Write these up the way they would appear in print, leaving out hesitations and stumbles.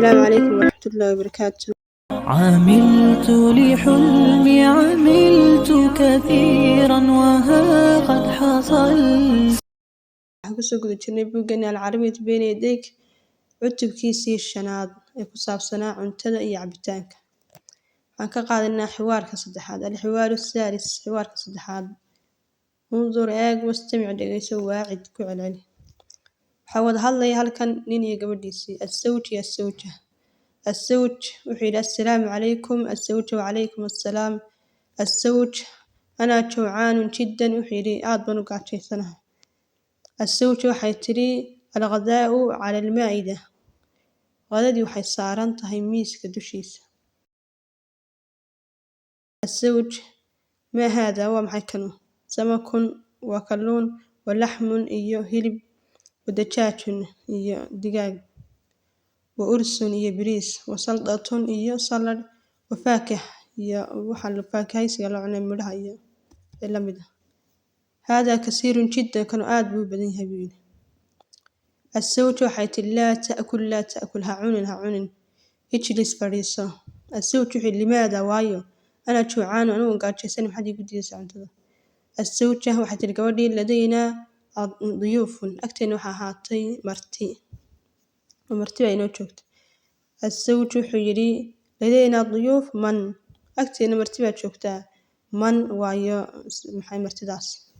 السلام عليكم ورحمة الله وبركاته. عملت لحلمي عملت كثيرا وها قد حصل. waxaan kusoo guda jirnay buuggeena alcarabiyatu bayna yadayk cutubkiisii shanaad ee ku saabsanaa cuntada iyo cabitaanka. waxaan ka qaadanaa xiwaarka saddexaad alxiwaaru thaalis xiwaarka saddexaad. undur eeg wastamic dhegeyso waacid ku celceli. waxaa wada hadlaya halkan nin iyo gabadhiisii assawj iyo assawja. assawj wuxuu yidhi assalaamu calaykum. assawja wacalaykum assalaam. assawj anaa jawcaanun jiddan wuxuu yidhi aad baan u gaajaysanahay. الزوجة waxay tiri alghadaa'u cala almaa'ida qadadii waxay saaran tahay miiska dushiisa. الزوج ma hada waa maxay kanu samakun waa kalluun walaxmun iyo hilib wadajaajun iyo digaag waursun iyo bariis wasaldatun iyo salad wafaakih iyo waxa faakahaysiga la cunay midhaha iyo la mid ah. هذا كثير جدا كانوا آد بو بدن هبيل. الزوجة حيت لا تأكل لا تأكل هعنن اجلس فريسة. الزوج يحيي لماذا وايو أنا جوعان وأنا قاعد جسني محد يقول لي ساعة. الزوجة وحيت الجوادي لدينا ضيوف أكتر وحاطي مرتي ومرتي بينو شوكت. الزوج يحيي لدينا ضيوف من أكتر مرتي شوكتا من وايو محي مرتداس.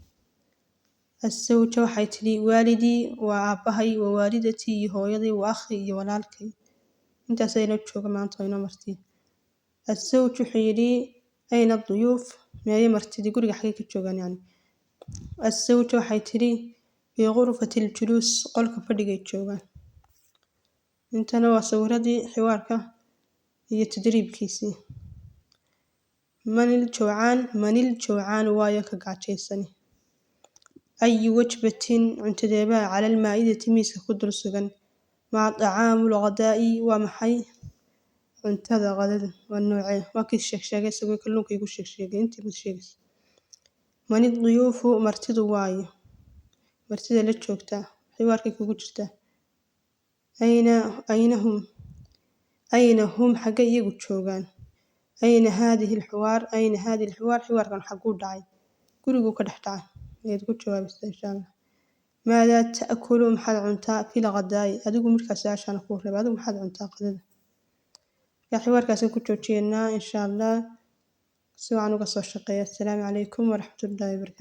الزوجة waxay tiri waalidii waa aabahay waa waalidatii iyo hooyadii waa akhi iyo walaalkay intaas ayna jooga maanta ayna marti. الزوج wuxuu yidhi ayna duyuuf meeye martidii guriga xagee ka joogaan yani. الزوجة waxay tiri fi ghurfati aljuluus qolka fadhiga ay joogaan. intana waa sawiradii xiwaarka iyo tadriibkiisii. manil jawcaan waayo ka gaajaysani. أي وجبة عنتدبا على المائدة ميسك كدر سجن مع طعام الغداء ومحي عنتذا غدا والنوعين وكل شكشاقة سوي كلهم كيقول شكشاقة انت بتشيكس. من الضيوف مرتد واي مرتد لتشوكتا حوارك يقول جرتا أين هم حقا يقول شوغان أين هذه الحوار حوار كان حقود داعي كل كدحتاع يقول جواب إن شاء الله. ماذا تأكل محل عنتاء في الغداء أدوق مركز عشان أقول ربع أدوق محل عنتاء قدر يا حوار كاسن كتشوتشينا إن شاء الله سواء نقص الشقية. السلام عليكم ورحمة الله وبركاته.